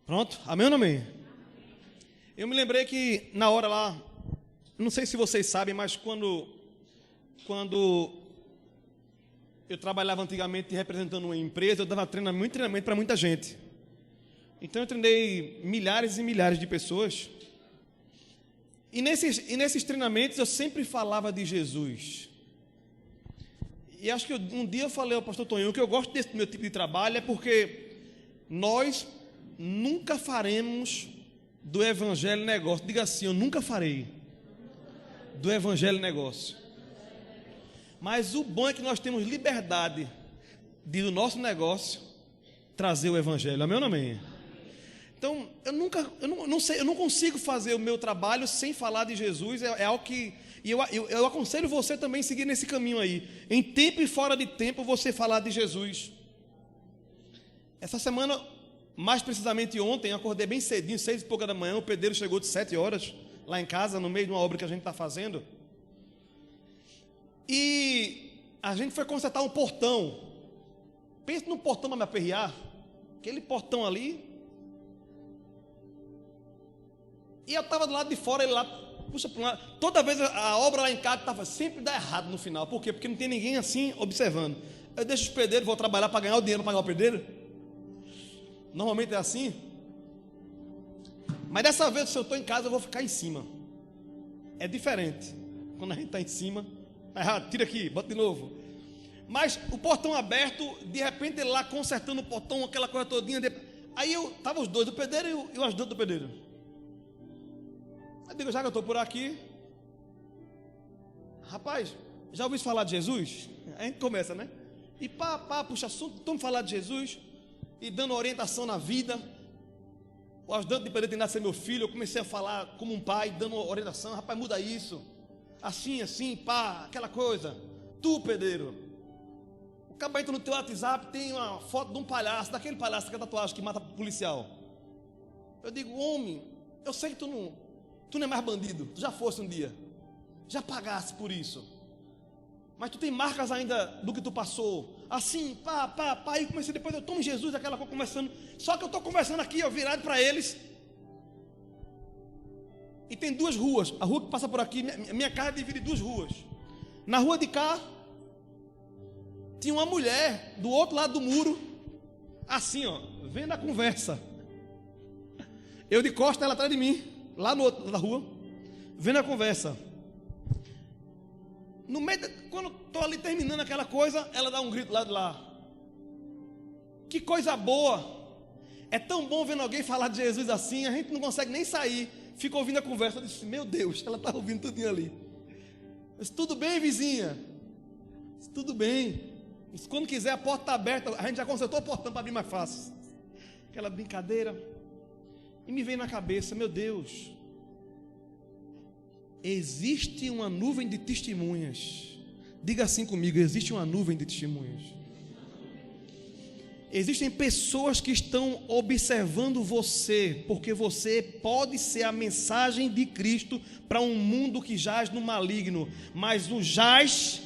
Pronto? Amém ou não amém? Eu me lembrei que na hora lá, não sei se vocês sabem, mas quando eu trabalhava antigamente representando uma empresa, eu dava treinamento para muita gente. Então eu treinei milhares e milhares de pessoas. E nesses treinamentos eu sempre falava de Jesus. E acho que um dia eu falei ao pastor Tonho que eu gosto desse meu tipo de trabalho é porque nós nunca faremos do evangelho negócio. Diga assim, eu nunca farei do evangelho negócio. Mas o bom é que nós temos liberdade de do nosso negócio trazer o evangelho. Amém ou não amém? Então, eu não consigo fazer o meu trabalho sem falar de Jesus. É algo que eu aconselho você também a seguir nesse caminho aí. Em tempo e fora de tempo, você falar de Jesus. Essa semana, mais precisamente ontem, eu acordei bem cedinho, 6 e pouca da manhã. O pedreiro chegou de 7 horas lá em casa, no meio de uma obra que a gente está fazendo. E a gente foi consertar um portão. Pensa num portão para me aperrear. Aquele portão ali. E eu estava do lado de fora, ele lá, puxa para um lado. Toda vez a obra lá em casa estava sempre dá errado no final. Por quê? Porque não tem ninguém assim observando. Eu deixo os pedreiros, vou trabalhar para ganhar o dinheiro para pagar o pedreiro. Normalmente é assim. Mas dessa vez, se eu estou em casa, eu vou ficar em cima. É diferente. Quando a gente está em cima, tira aqui, bota de novo. Mas o portão aberto, de repente ele lá consertando o portão, aquela coisa todinha. Aí estavam os dois, o pedreiro e o ajudante do pedreiro. Eu digo, já que eu estou por aqui, rapaz, já ouviu falar de Jesus? A gente começa, né? E puxa assunto, estamos falando de Jesus e dando orientação na vida. O ajudante de pedreiro tem nada ser meu filho. Eu comecei a falar como um pai, dando orientação. Rapaz, muda isso, assim, aquela coisa. Tu, pedreiro, o cara entra no teu WhatsApp, tem uma foto de um palhaço, daquele palhaço que é tatuagem que mata policial. Eu digo, homem, eu sei que tu não é mais bandido, tu já fosse um dia, já pagasse por isso, mas tu tem marcas ainda do que tu passou, assim, e comecei depois, eu tomo Jesus, aquela coisa conversando, só que eu estou conversando aqui, eu virado para eles, e tem 2 ruas, a rua que passa por aqui, minha casa divide 2 ruas, na rua de cá, tinha uma mulher, do outro lado do muro, assim ó, vendo a conversa, eu de costas, ela atrás de mim, lá no outro, na rua, vendo a conversa. No meio, quando estou ali terminando aquela coisa, ela dá um grito lá de lá. Que coisa boa! É tão bom vendo alguém falar de Jesus assim, a gente não consegue nem sair, fica ouvindo a conversa. Eu disse, meu Deus, ela está ouvindo tudinho ali. Eu disse, tudo bem, vizinha? Eu disse, tudo bem. Eu disse, quando quiser, a porta está aberta, a gente já consertou o portão para abrir mais fácil. Aquela brincadeira. E me veio na cabeça, meu Deus, existe uma nuvem de testemunhas. Diga assim comigo, existe uma nuvem de testemunhas. Existem pessoas que estão observando você, porque você pode ser a mensagem de Cristo para um mundo que jaz no maligno, mas um jaz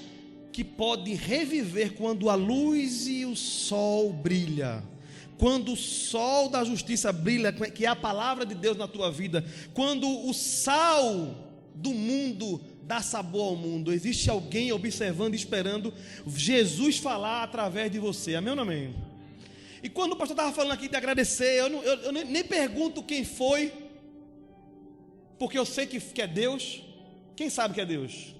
que pode reviver quando a luz e o sol brilham. Quando o sol da justiça brilha, que é a palavra de Deus na tua vida, quando o sal do mundo dá sabor ao mundo, existe alguém observando, esperando Jesus falar através de você, amém ou não amém? E quando o pastor estava falando aqui de agradecer, eu nem pergunto quem foi, porque eu sei que é Deus. Quem sabe que é Deus?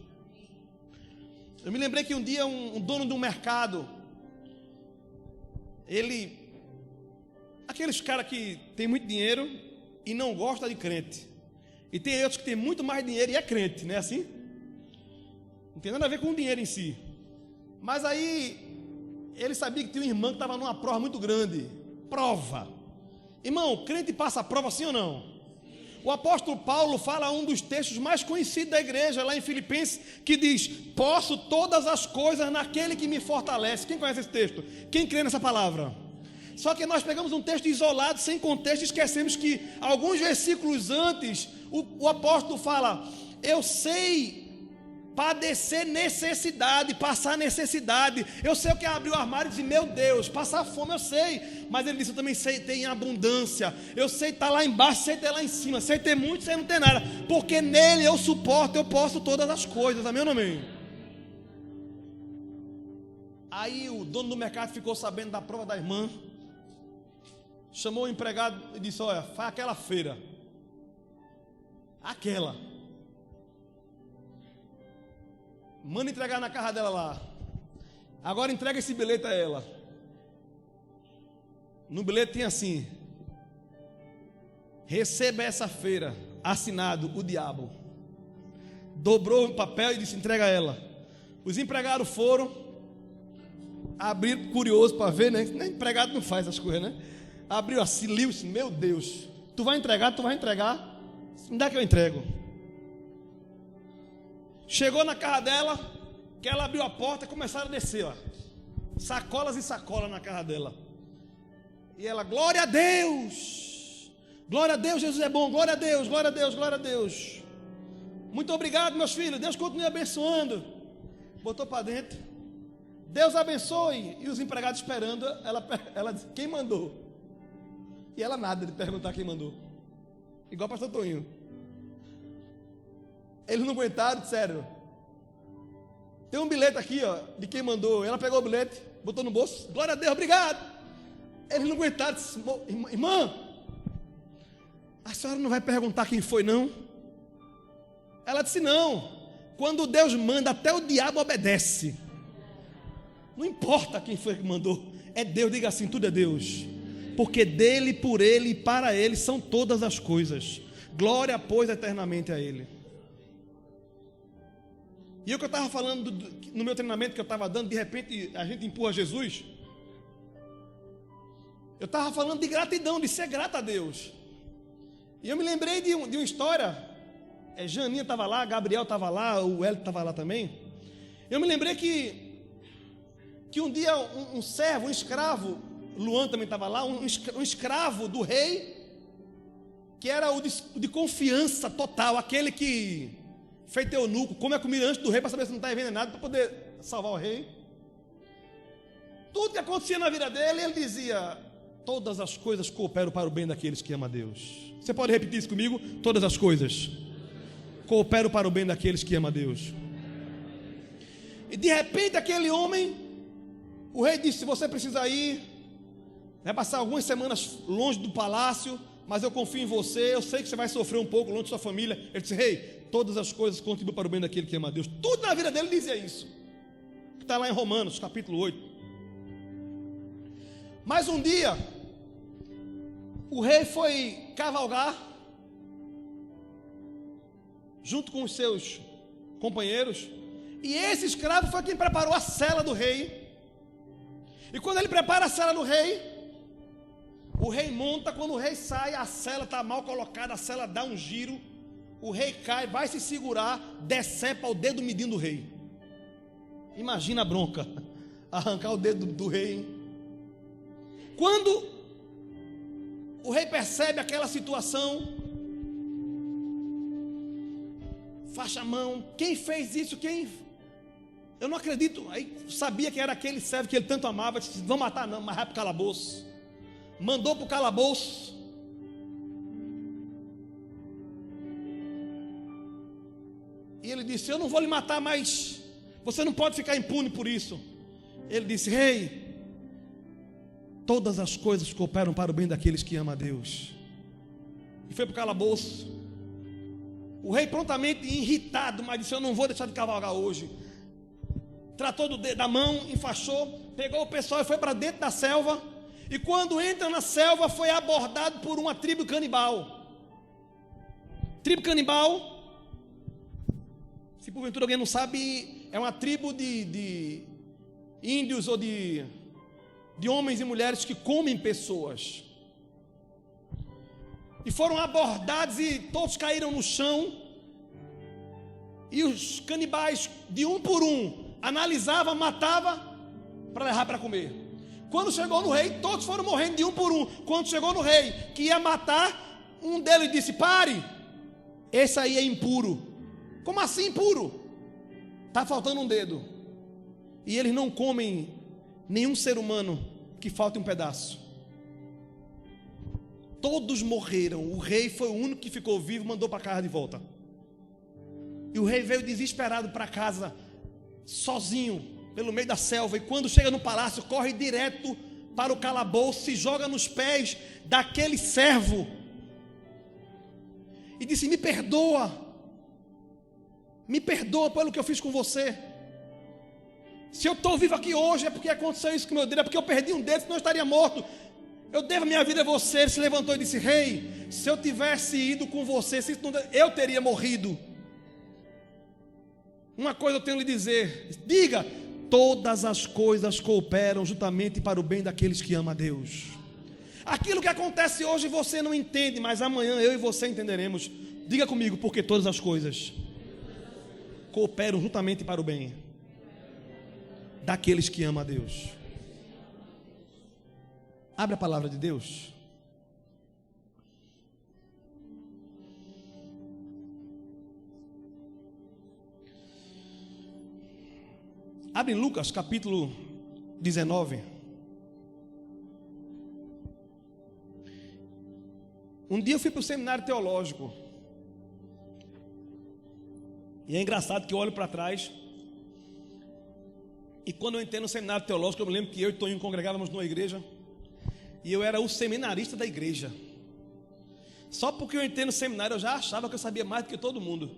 Eu me lembrei que um dia um dono de um mercado, aqueles caras que tem muito dinheiro e não gosta de crente, e tem outros que tem muito mais dinheiro e é crente, não é assim? Não tem nada a ver com o dinheiro em si. Mas aí ele sabia que tinha um irmão que estava numa prova muito grande. Prova. Irmão, crente passa a prova, sim ou não? O apóstolo Paulo fala um dos textos mais conhecidos da igreja, lá em Filipenses, que diz, posso todas as coisas naquele que me fortalece. Quem conhece esse texto? Quem crê nessa palavra? Só que nós pegamos um texto isolado, sem contexto, e esquecemos que alguns versículos antes, o apóstolo fala, eu sei padecer necessidade, passar necessidade. Eu sei o que é abrir o armário e dizer, meu Deus, passar fome eu sei, mas ele disse, eu também sei ter em abundância. Eu sei estar lá embaixo, sei ter lá em cima, sei ter muito, sei não ter nada, porque nele eu suporto, eu posso todas as coisas. Amém ou não amém? Aí o dono do mercado ficou sabendo da prova da irmã, chamou o empregado e disse, olha, faz aquela feira, manda entregar na casa dela lá. Agora entrega esse bilhete a ela. No bilhete tem assim: receba essa feira, assinado o diabo. Dobrou o papel e disse, entrega a ela. Os empregados foram, abriram, curioso para ver, né? Nem empregado não faz as coisas, né? Abriu assim, liu, disse, meu Deus, tu vai entregar, me dá que eu entrego. Chegou na casa dela, que ela abriu a porta e começaram a descer, ó, sacolas e sacolas na casa dela. E ela, glória a Deus, Jesus é bom, glória a Deus, glória a Deus, glória a Deus. Muito obrigado, meus filhos, Deus continue abençoando. Botou para dentro, Deus abençoe. E os empregados esperando, ela disse, quem mandou? E ela nada de perguntar quem mandou. Igual o pastor Toninho. Eles não aguentaram, disseram, tem um bilhete aqui, ó, de quem mandou. Ela pegou o bilhete, botou no bolso, glória a Deus, obrigado. Eles não aguentaram, disse, irmã, a senhora não vai perguntar quem foi não? Ela disse, não, quando Deus manda, até o diabo obedece. Não importa quem foi que mandou, é Deus. Diga assim, tudo é Deus, porque dele, por ele e para ele são todas as coisas. Glória, pois, eternamente a ele. E o que eu estava falando no meu treinamento que eu estava dando, de repente a gente empurra Jesus. Eu estava falando de gratidão, de ser grato a Deus. E eu me lembrei de uma história. Janinha estava lá, Gabriel estava lá, o Hélio estava lá também. Eu me lembrei que um dia um servo, um escravo, Luan também estava lá, um escravo do rei, que era o de confiança total, aquele que, feito eunuco, come a comida antes do rei para saber se não está envenenado, para poder salvar o rei. Tudo que acontecia na vida dele, ele dizia, todas as coisas cooperam para o bem daqueles que amam a Deus. Você pode repetir isso comigo? Todas as coisas cooperam para o bem daqueles que amam a Deus. E de repente aquele homem, o rei disse, você precisa ir, vai passar algumas semanas longe do palácio, mas eu confio em você, eu sei que você vai sofrer um pouco longe de sua família. Ele disse, rei, todas as coisas contribuem para o bem daquele que ama a Deus. Tudo na vida dele dizia isso, que está lá em Romanos capítulo 8. Mas um dia o rei foi cavalgar junto com os seus companheiros, e esse escravo foi quem preparou a cela do rei. E quando ele prepara a cela do rei, o rei monta. Quando o rei sai, a cela está mal colocada, a cela dá um giro, o rei cai, vai se segurar, decepa o dedo mindinho do rei. Imagina a bronca, arrancar o dedo do rei, hein? Quando o rei percebe aquela situação, fecha a mão, quem fez isso? Eu não acredito. Aí sabia que era aquele servo que ele tanto amava, disse, não matar não, mas vai para o calabouço. Mandou para o calabouço. E ele disse, eu não vou lhe matar, mas você não pode ficar impune por isso. Ele disse, rei, todas as coisas cooperam para o bem daqueles que amam a Deus. E foi para o calabouço. O rei prontamente irritado, mas disse, eu não vou deixar de cavalgar hoje. Tratou da mão, enfaixou, pegou o pessoal e foi para dentro da selva. E quando entra na selva, foi abordado por uma tribo canibal. Tribo canibal, se porventura alguém não sabe, é uma tribo de índios ou de homens e mulheres que comem pessoas. E foram abordados e todos caíram no chão. E os canibais, de um por um, analisavam, matavam para levar para comer. Quando chegou no rei, todos foram morrendo de um por um. Quando chegou no rei, que ia matar, um deles disse, pare, esse aí é impuro. Como assim impuro? está faltando um dedo. E eles não comem nenhum ser humano que falte um pedaço. Todos morreram. O rei foi o único que ficou vivo, mandou para casa de volta. E o rei veio desesperado para casa, sozinho, pelo meio da selva. E quando chega no palácio, corre direto para o calabouço, se joga nos pés daquele servo e disse: me perdoa pelo que eu fiz com você. Se eu estou vivo aqui hoje é porque aconteceu isso com meu dedo, é porque eu perdi um dedo, senão eu estaria morto. Eu devo minha vida a você. Ele se levantou e disse: rei, se eu tivesse ido com você, eu teria morrido. Uma coisa eu tenho a lhe dizer, diga: todas as coisas cooperam juntamente para o bem daqueles que amam a Deus. Aquilo que acontece hoje você não entende, mas amanhã eu e você entenderemos. Diga comigo: porque todas as coisas cooperam juntamente para o bem daqueles que amam a Deus. Abre a palavra de Deus. Abre em Lucas capítulo 19. Um dia eu fui para o seminário teológico. E é engraçado que eu olho para trás. E quando eu entrei no seminário teológico, eu me lembro que eu e Toninho congregávamos numa igreja. E eu era o seminarista da igreja. Só porque eu entrei no seminário eu já achava que eu sabia mais do que todo mundo.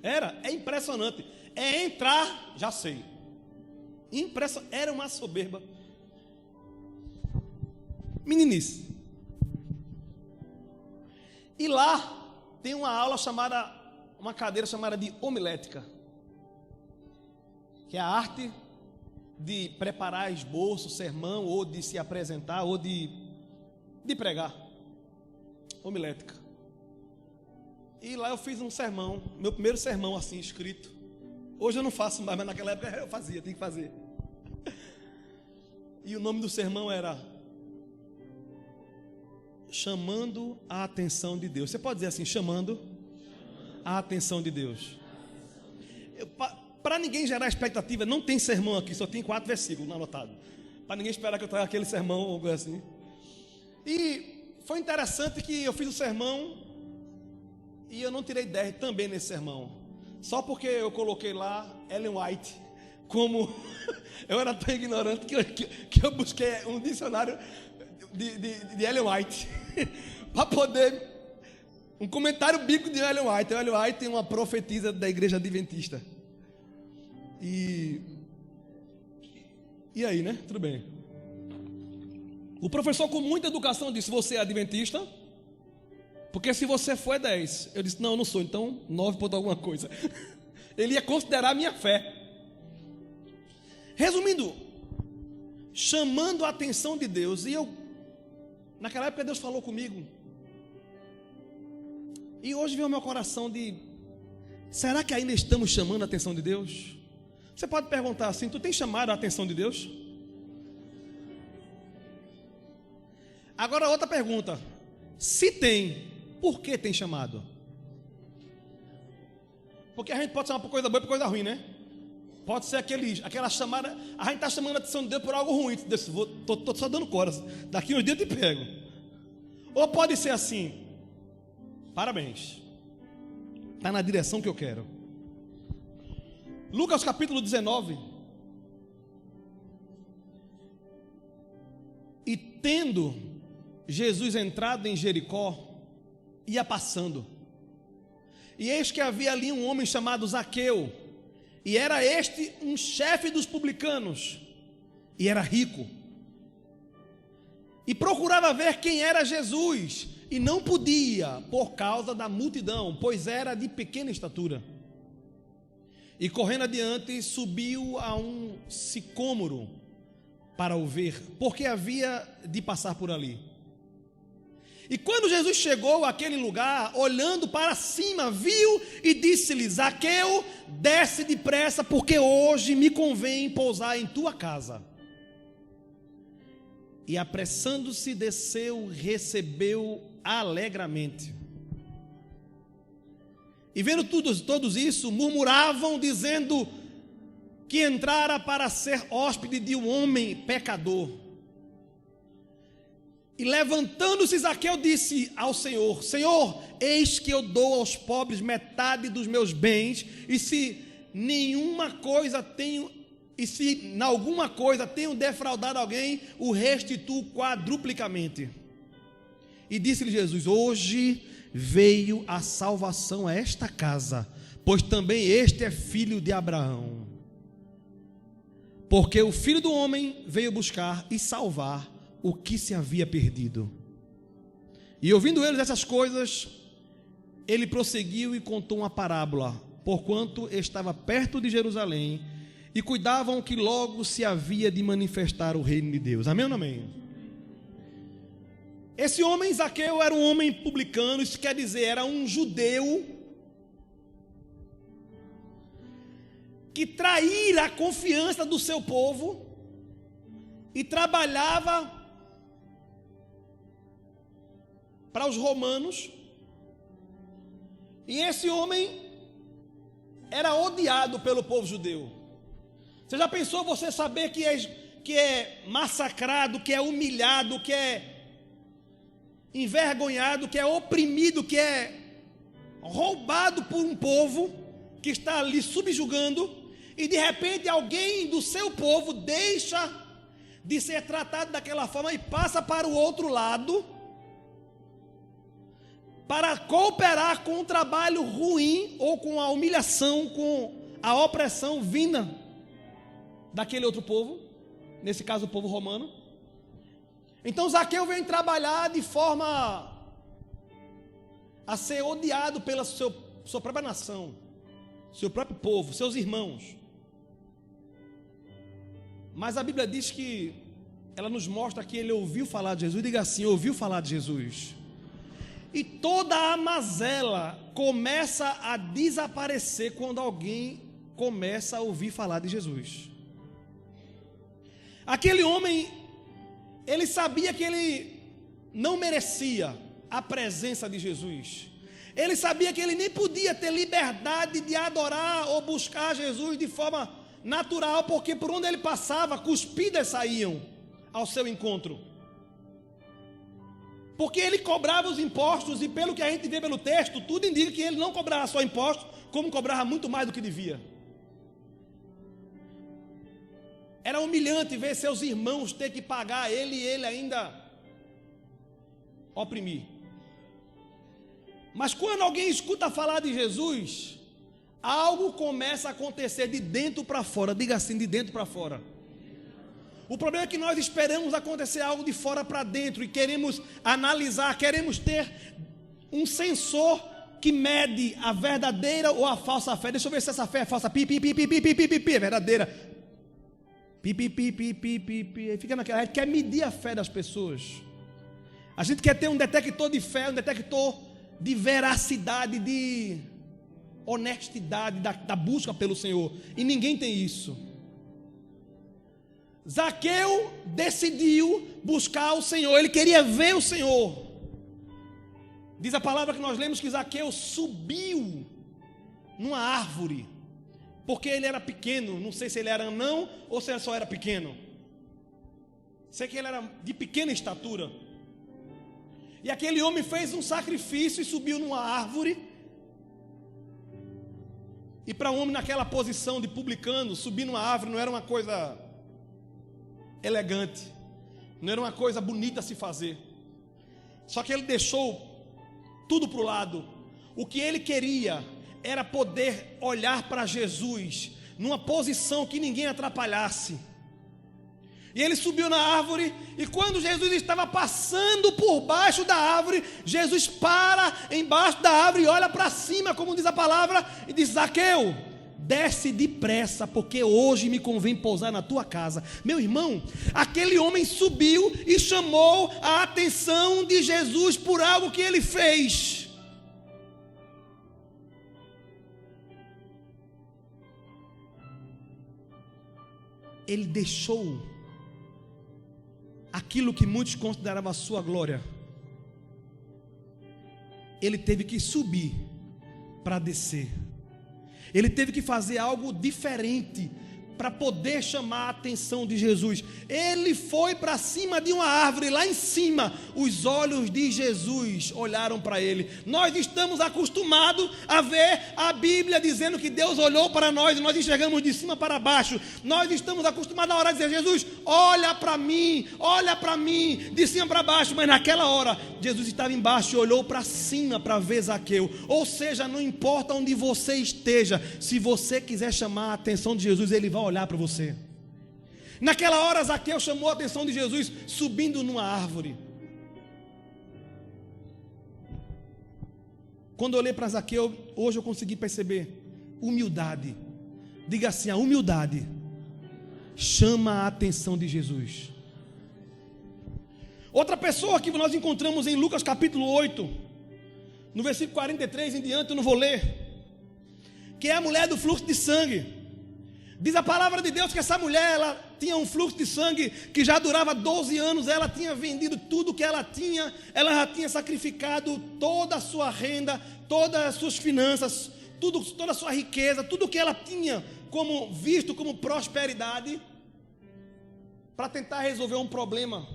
É impressionante. É entrar, já sei. Era uma soberba. Meninice. E lá tem uma cadeira chamada de homilética, que é a arte de preparar esboço, sermão, ou de se apresentar, ou de pregar. Homilética. E lá eu fiz um sermão, meu primeiro sermão assim escrito. Hoje eu não faço mais, mas naquela época eu fazia, tinha que fazer. E o nome do sermão era Chamando a Atenção de Deus. Você pode dizer assim: chamando a atenção de Deus. Para ninguém gerar expectativa, não tem sermão aqui, só tem 4 versículos anotados. Para ninguém esperar que eu traga aquele sermão ou algo assim. E foi interessante que eu fiz o sermão e eu não tirei 10 também nesse sermão. Só porque eu coloquei lá Ellen White, como eu era tão ignorante que eu busquei um dicionário de Ellen White, para poder, um comentário bíblico de Ellen White. Ellen White tem uma profetisa da igreja adventista. E aí, né? Tudo bem. O professor com muita educação disse: você é adventista? Porque se você for é 10. Eu disse: não, eu não sou, então 9 ponto alguma coisa. Ele ia considerar a minha fé. Resumindo, chamando a atenção de Deus. E naquela época Deus falou comigo. E hoje veio ao meu coração de: será que ainda estamos chamando a atenção de Deus? Você pode perguntar assim: tu tem chamado a atenção de Deus? Agora outra pergunta: se tem, por que tem chamado? Porque a gente pode chamar por coisa boa e por coisa ruim, né? Pode ser aquela chamada, a gente está chamando a atenção de Deus por algo ruim. Estou só dando coras, daqui uns dias eu te pego. Ou pode ser assim: parabéns, está na direção que eu quero. Lucas capítulo 19. E tendo Jesus entrado em Jericó, ia passando. E eis que havia ali um homem chamado Zaqueu, e era este um chefe dos publicanos, e era rico. E procurava ver quem era Jesus, e não podia, por causa da multidão, pois era de pequena estatura. E correndo adiante, subiu a um sicômoro para o ver, porque havia de passar por ali. E quando Jesus chegou àquele lugar, olhando para cima, viu e disse-lhe: Zaqueu, desce depressa, porque hoje me convém pousar em tua casa. E apressando-se, desceu, recebeu alegremente. E vendo todos isso, murmuravam, dizendo: que entrara para ser hóspede de um homem pecador. E levantando-se Zaqueu disse ao Senhor: Senhor, eis que eu dou aos pobres metade dos meus bens, e se em alguma coisa tenho defraudado alguém, o restituo quadruplicamente. E disse-lhe Jesus: hoje veio a salvação a esta casa, pois também este é filho de Abraão. Porque o Filho do Homem veio buscar e salvar o que se havia perdido. E ouvindo eles essas coisas, ele prosseguiu e contou uma parábola, porquanto estava perto de Jerusalém, e cuidavam que logo se havia de manifestar o reino de Deus. Amém ou não amém? Esse homem, Zaqueu, era um homem publicano, isso quer dizer, era um judeu que traíra a confiança do seu povo e trabalhava para os romanos. E esse homem era odiado pelo povo judeu. Você já pensou você saber que é massacrado, que é humilhado, que é envergonhado, que é oprimido, que é roubado por um povo que está ali subjugando, e de repente alguém do seu povo deixa de ser tratado daquela forma e passa para o outro lado para cooperar com o trabalho ruim ou com a humilhação, com a opressão vinda daquele outro povo, nesse caso o povo romano. Então Zaqueu vem trabalhar de forma a ser odiado pela sua própria nação, seu próprio povo, seus irmãos. Mas a Bíblia diz que ela nos mostra que ele ouviu falar de Jesus. Diga assim: ouviu falar de Jesus. E toda a mazela começa a desaparecer quando alguém começa a ouvir falar de Jesus. Aquele homem, ele sabia que ele não merecia a presença de Jesus. Ele sabia que ele nem podia ter liberdade de adorar ou buscar Jesus de forma natural, porque por onde ele passava, cuspidas saíam ao seu encontro. Porque ele cobrava os impostos, e pelo que a gente vê pelo texto, tudo indica que ele não cobrava só impostos, como cobrava muito mais do que devia. Era humilhante ver seus irmãos ter que pagar ele e ele ainda oprimir. Mas quando alguém escuta falar de Jesus, algo começa a acontecer de dentro para fora. Diga assim: de dentro para fora. O problema é que nós esperamos acontecer algo de fora para dentro e queremos analisar, queremos ter um sensor que mede a verdadeira ou a falsa fé. Deixa eu ver se essa fé é falsa. É verdadeira. Fica naquela. A gente quer medir a fé das pessoas. A gente quer ter um detector de fé, um detector de veracidade, de honestidade, da busca pelo Senhor. E ninguém tem isso. Zaqueu decidiu buscar o Senhor. Ele queria ver o Senhor. Diz a palavra que nós lemos que Zaqueu subiu numa árvore, porque ele era pequeno. Não sei se ele era anão ou se ele só era pequeno. Sei que ele era de pequena estatura. E aquele homem fez um sacrifício e subiu numa árvore. E para um homem naquela posição de publicano, subir numa árvore não era uma coisa elegante, não era uma coisa bonita a se fazer. Só que ele deixou tudo para o lado. O que ele queria era poder olhar para Jesus numa posição que ninguém atrapalhasse. E ele subiu na árvore, e quando Jesus estava passando por baixo da árvore, Jesus para embaixo da árvore e olha para cima, como diz a palavra, e diz: Zaqueu, desce depressa, porque hoje me convém pousar na tua casa. Meu irmão, aquele homem subiu e chamou a atenção de Jesus por algo que ele fez. Ele deixou aquilo que muitos consideravam a sua glória. Ele teve que subir para descer. Ele teve que fazer algo diferente para poder chamar a atenção de Jesus. Ele foi para cima de uma árvore, lá em cima, os olhos de Jesus olharam para ele. Nós estamos acostumados a ver a Bíblia dizendo que Deus olhou para nós e nós enxergamos de cima para baixo. Nós estamos acostumados a orar e dizer: Jesus, olha para mim, de cima para baixo. Mas naquela hora, Jesus estava embaixo e olhou para cima para ver Zaqueu. Ou seja, não importa onde você esteja, se você quiser chamar a atenção de Jesus, Ele vai olhar para você. Naquela hora, Zaqueu chamou a atenção de Jesus subindo numa árvore. Quando eu olhei para Zaqueu, hoje eu consegui perceber humildade. Diga assim: a humildade chama a atenção de Jesus. Outra pessoa que nós encontramos em Lucas capítulo 8, no versículo 43 em diante, eu não vou ler, que é a mulher do fluxo de sangue. Diz a palavra de Deus que essa mulher, ela tinha um fluxo de sangue que já durava 12 anos, ela tinha vendido tudo que ela tinha, ela já tinha sacrificado toda a sua renda, todas as suas finanças, toda a sua riqueza, tudo que ela tinha como visto como prosperidade, para tentar resolver um problema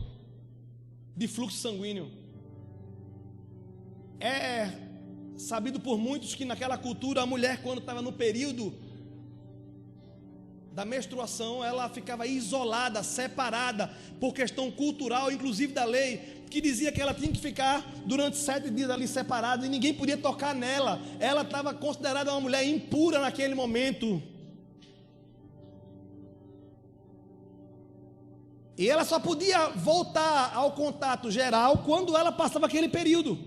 de fluxo sanguíneo. É sabido por muitos que naquela cultura a mulher, quando estava no período da menstruação, ela ficava isolada, separada, por questão cultural, inclusive da lei, que dizia que ela tinha que ficar durante 7 dias ali separada e ninguém podia tocar nela. Ela estava considerada uma mulher impura naquele momento. E ela só podia voltar ao contato geral quando ela passava aquele período,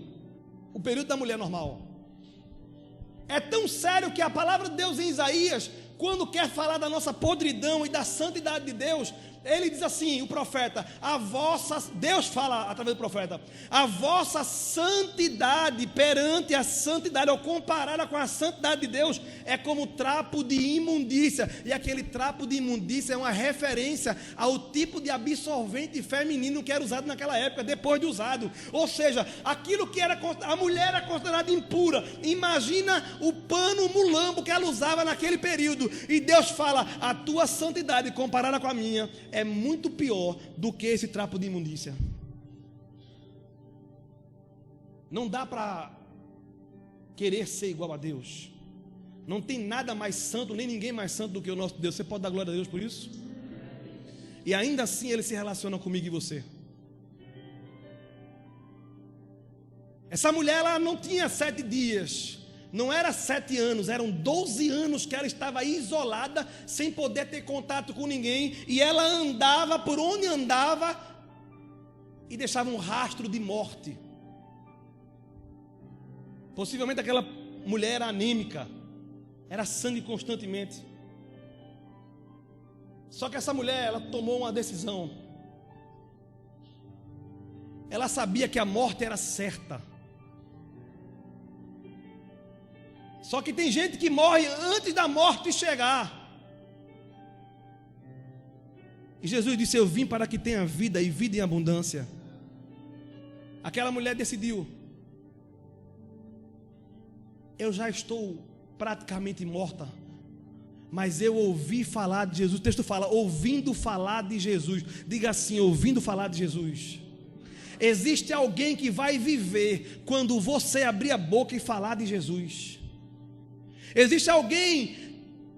o período da mulher normal. É tão sério que a palavra de Deus em Isaías, quando quer falar da nossa podridão e da santidade de Deus, ele diz assim, o profeta: Deus fala através do profeta, a vossa santidade perante a santidade, ou comparada com a santidade de Deus, é como trapo de imundícia. E aquele trapo de imundícia é uma referência ao tipo de absorvente feminino que era usado naquela época, depois de usado. Ou seja, aquilo que era, a mulher era considerada impura. Imagina o pano mulambo que ela usava naquele período. E Deus fala: a tua santidade comparada com a minha é muito pior do que esse trapo de imundícia. Não dá para querer ser igual a Deus. Não tem nada mais santo, nem ninguém mais santo do que o nosso Deus. Você pode dar glória a Deus por isso? E ainda assim Ele se relaciona comigo e você. Essa mulher, ela não tinha 7 dias, não era 7 anos, eram 12 anos que ela estava isolada, sem poder ter contato com ninguém, e ela andava por onde andava, e deixava um rastro de morte. Possivelmente aquela mulher era anêmica, era sangue constantemente. Só que essa mulher, ela tomou uma decisão. Ela sabia que a morte era certa. Só que tem gente que morre antes da morte chegar. E Jesus disse: eu vim para que tenha vida e vida em abundância. Aquela mulher decidiu: eu já estou praticamente morta, mas eu ouvi falar de Jesus. O texto fala, ouvindo falar de Jesus. Diga assim: ouvindo falar de Jesus. Existe alguém que vai viver quando você abrir a boca e falar de Jesus. Existe alguém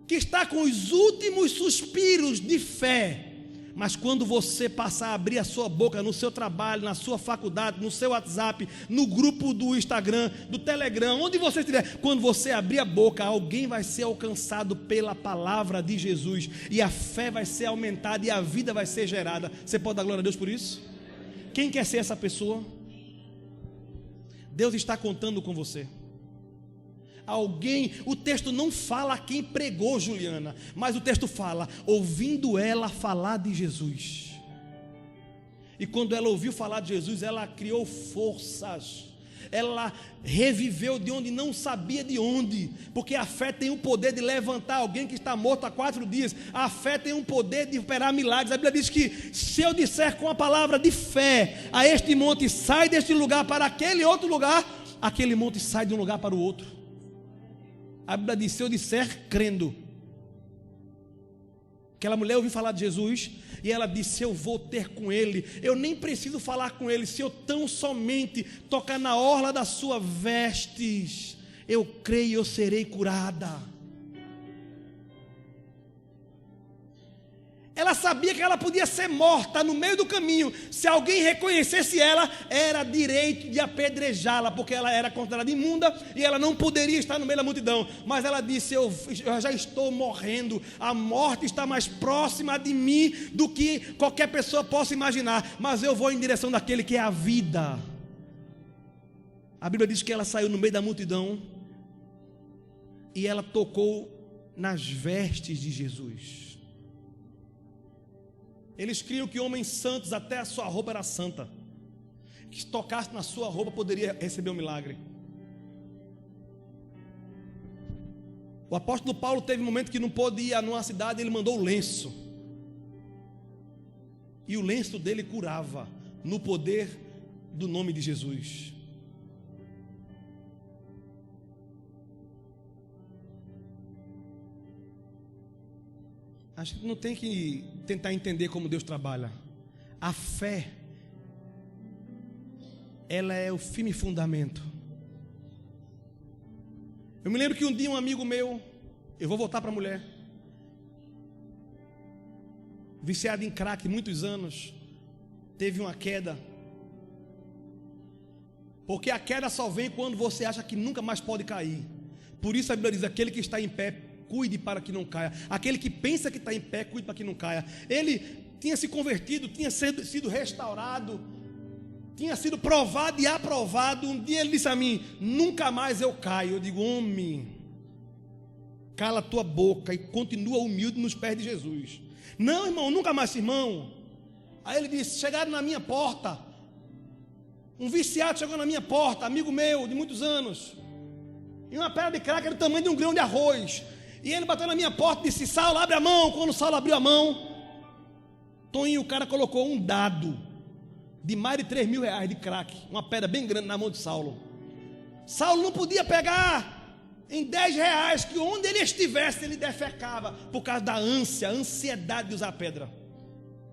que está com os últimos suspiros de fé, mas quando você passar a abrir a sua boca no seu trabalho, na sua faculdade, no seu WhatsApp, no grupo do Instagram, do Telegram, onde você estiver, quando você abrir a boca, alguém vai ser alcançado pela palavra de Jesus, e a fé vai ser aumentada e a vida vai ser gerada. Você pode dar glória a Deus por isso? Quem quer ser essa pessoa? Deus está contando com você. Alguém, o texto não fala quem pregou Juliana, mas o texto fala, ouvindo ela falar de Jesus. E quando ela ouviu falar de Jesus, ela criou forças, ela reviveu de onde não sabia de onde, porque a fé tem o poder de levantar alguém que está morto há 4 dias. A fé tem o poder de operar milagres. A Bíblia diz que se eu disser com a palavra de fé a este monte, sai deste lugar para aquele outro lugar, aquele monte sai de um lugar para o outro. A Bíblia diz: se eu disser crendo, Aquela mulher ouviu falar de Jesus e ela disse: eu vou ter com ele, eu nem preciso falar com ele, se eu tão somente tocar na orla das suas vestes, eu creio, eu serei curada. Ela sabia que ela podia ser morta no meio do caminho. Se alguém reconhecesse ela, era direito de apedrejá-la, porque ela era considerada imunda e ela não poderia estar no meio da multidão. Mas ela disse: eu já estou morrendo, a morte está mais próxima de mim do que qualquer pessoa possa imaginar, mas eu vou em direção daquele que é a vida. A Bíblia diz que ela saiu no meio da multidão e ela tocou nas vestes de Jesus. Eles criam que homens santos, até a sua roupa era santa, que se tocasse na sua roupa poderia receber um milagre. O apóstolo Paulo teve um momento que não pôde ir numa cidade, ele mandou o lenço, e o lenço dele curava, no poder do nome de Jesus. A gente não tem que tentar entender como Deus trabalha. A fé, ela é o firme fundamento. Eu me lembro que um dia um amigo meu, eu vou voltar para a mulher, viciado em crack muitos anos, teve uma queda. Porque a queda só vem quando você acha que nunca mais pode cair. Por isso a Bíblia diz: aquele que está em pé, cuide para que não caia. Aquele que pensa que está em pé, cuide para que não caia. Ele tinha se convertido, tinha sido restaurado, tinha sido provado e aprovado. Um dia ele disse a mim: nunca mais eu caio. Eu digo: homem, cala a tua boca e continua humilde nos pés de Jesus. Não, irmão, nunca mais, irmão. Aí ele disse: chegaram na minha porta, um viciado chegou na minha porta, amigo meu de muitos anos, e uma pedra de crack era do tamanho de um grão de arroz. E ele bateu na minha porta e disse: Saulo, abre a mão. Quando Saulo abriu a mão, Toninho, o cara colocou um dado de mais de 3 mil reais de crack, uma pedra bem grande na mão de Saulo. Saulo não podia pegar em 10 reais, que onde ele estivesse ele defecava, por causa da ânsia, a ansiedade de usar a pedra.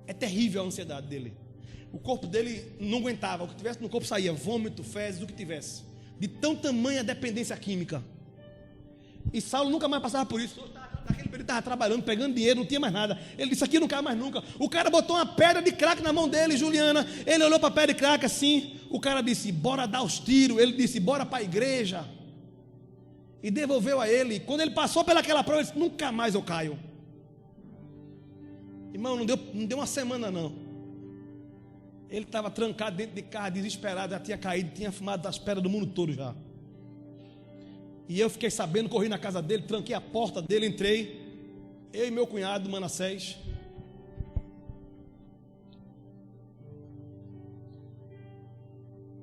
É terrível a ansiedade dele. O corpo dele não aguentava, o que tivesse no corpo saía vômito, fezes, o que tivesse, de tão tamanha dependência química. E Saulo nunca mais passava por isso. Naquele período estava trabalhando, pegando dinheiro, não tinha mais nada. Ele disse: aqui não cai mais nunca. O cara botou uma pedra de crack na mão dele, Juliana. Ele olhou para a pedra de crack assim. O cara disse: bora dar os tiros. Ele disse: bora para a igreja. E devolveu a ele. Quando ele passou pelaquela prova, ele disse: nunca mais eu caio. Irmão, não deu uma semana não. Ele estava trancado dentro de carro, desesperado, já tinha caído, tinha fumado das pedras do mundo todo já. E eu fiquei sabendo, corri na casa dele, tranquei a porta dele, entrei, eu e meu cunhado, Manassés.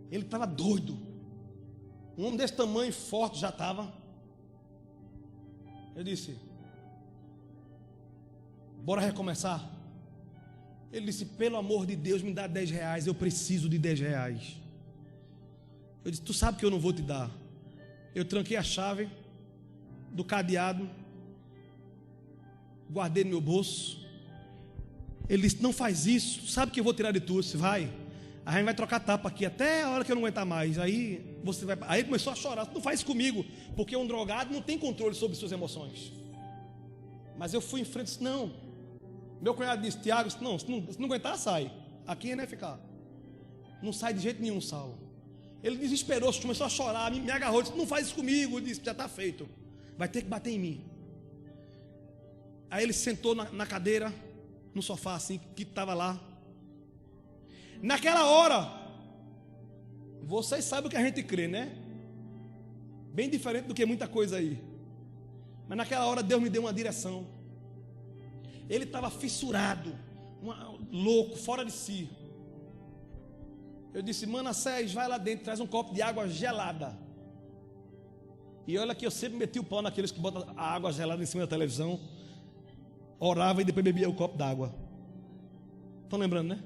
Ele estava doido. Um homem desse tamanho, forte, já estava. Eu disse: bora recomeçar? Ele disse: pelo amor de Deus, me dá 10 reais, eu preciso de 10 reais. Eu disse: tu sabe que eu não vou te dar. Eu tranquei a chave do cadeado, guardei no meu bolso. Ele disse: não faz isso, sabe que eu vou tirar de tu. Eu disse: vai, a gente vai trocar tapa aqui até a hora que eu não aguentar mais. Aí você vai. Aí ele começou a chorar: não faz isso comigo, porque um drogado não tem controle sobre suas emoções. Mas eu fui em frente e disse: não. Meu cunhado disse: Tiago, se não aguentar, sai. Aqui não é ficar. Não sai de jeito nenhum, Saulo. Ele desesperou, começou a chorar, me agarrou, disse: não faz isso comigo. Eu disse: já está feito, vai ter que bater em mim. Aí ele sentou na cadeira, no sofá assim, que estava lá. Naquela hora, vocês sabem o que a gente crê, né? Bem diferente do que muita coisa aí. Mas naquela hora Deus me deu uma direção. Ele estava fissurado, louco, fora de si. Eu disse: Manassés, vai lá dentro, traz um copo de água gelada. E olha que eu sempre meti o pau naqueles que botam a água gelada em cima da televisão. Orava e depois bebia o copo d'água. Estão lembrando, né?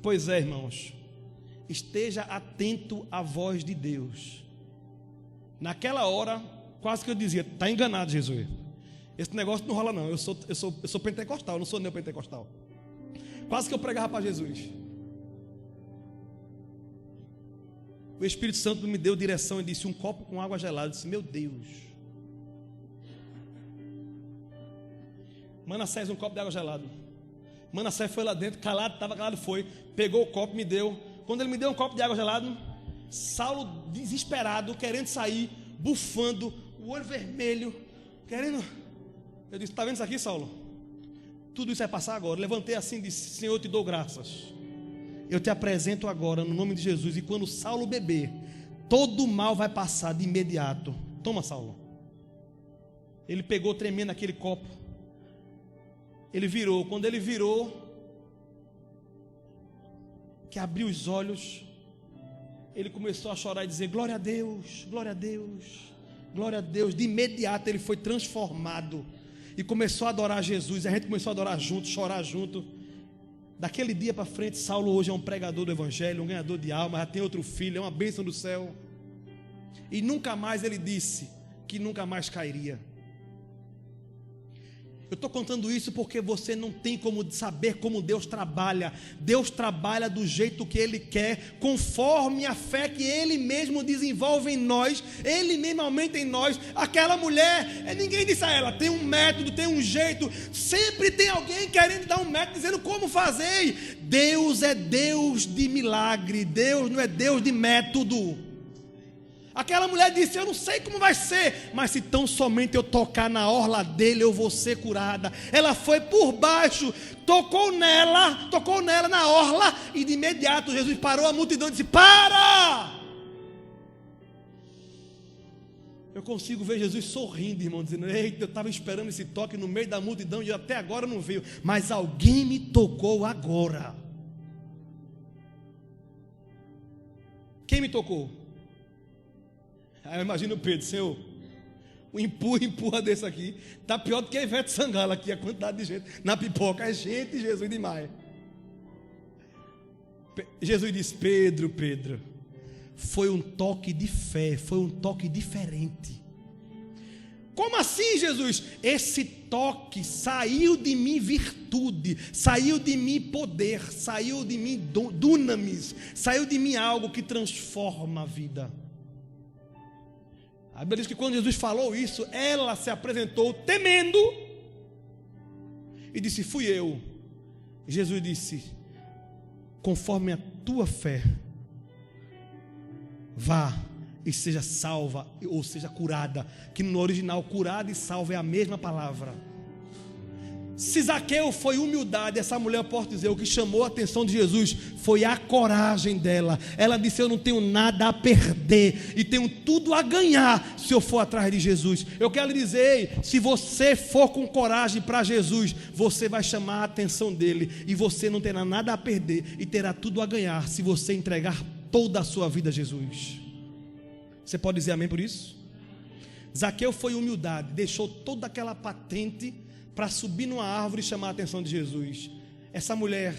Pois é, irmãos, esteja atento à voz de Deus. Naquela hora, quase que eu dizia: está enganado, Jesus. Esse negócio não rola não, eu sou pentecostal, eu não sou neopentecostal. Quase que eu pregava para Jesus. O Espírito Santo me deu direção e disse: um copo com água gelada. Eu disse: meu Deus. Manassés, um copo de água gelada. Manassés foi lá dentro, calado, estava calado, foi. Pegou o copo, me deu. Quando ele me deu um copo de água gelada, Saulo desesperado, querendo sair, bufando, o olho vermelho, querendo. Eu disse: está vendo isso aqui, Saulo? Tudo isso vai passar agora. Levantei assim e disse: Senhor, eu te dou graças. Eu te apresento agora no nome de Jesus. E quando Saulo beber, todo o mal vai passar de imediato. Toma, Saulo. Ele pegou tremendo aquele copo. Ele virou. Quando ele virou, que abriu os olhos, ele começou a chorar e dizer: glória a Deus, glória a Deus, glória a Deus. De imediato ele foi transformado e começou a adorar Jesus. A gente começou a adorar junto, chorar junto. Daquele dia para frente, Saulo hoje é um pregador do evangelho, um ganhador de alma, já tem outro filho, é uma bênção do céu. E nunca mais ele disse que nunca mais cairia. Eu estou contando isso porque você não tem como saber como Deus trabalha. Deus trabalha do jeito que Ele quer, conforme a fé que Ele mesmo desenvolve em nós, Ele mesmo aumenta em nós. Aquela mulher, ninguém disse a ela: tem um método, tem um jeito. Sempre tem alguém querendo dar um método, dizendo como fazer. Deus é Deus de milagre, Deus não é Deus de método. Aquela mulher disse: eu não sei como vai ser, mas se tão somente eu tocar na orla dele, eu vou ser curada. Ela foi por baixo, tocou nela na orla, e de imediato Jesus parou a multidão e disse: para! Eu consigo ver Jesus sorrindo, irmão, dizendo: eita, eu estava esperando esse toque no meio da multidão e até agora não veio, mas alguém me tocou agora. Quem me tocou? Aí eu imagino o Pedro: Senhor, o empurra desse aqui está pior do que a Ivete Sangalo aqui, a quantidade de gente na pipoca. É gente, Jesus demais. Jesus disse: Pedro, foi um toque de fé, foi um toque diferente. Como assim, Jesus? Esse toque saiu de mim virtude, saiu de mim poder, saiu de mim dunamis, saiu de mim algo que transforma a vida. A Bíblia diz que quando Jesus falou isso, ela se apresentou temendo e disse: fui eu. Jesus disse: conforme a tua fé, vá e seja salva, ou seja curada. Que no original curada e salva é a mesma palavra. Se Zaqueu foi humildade, essa mulher, eu posso dizer, o que chamou a atenção de Jesus foi a coragem dela. Ela disse: eu não tenho nada a perder e tenho tudo a ganhar se eu for atrás de Jesus. Eu quero lhe dizer: se você for com coragem para Jesus, você vai chamar a atenção dele, e você não terá nada a perder e terá tudo a ganhar se você entregar toda a sua vida a Jesus. Você pode dizer amém por isso? Zaqueu foi humildade, deixou toda aquela patente para subir numa árvore e chamar a atenção de Jesus. Essa mulher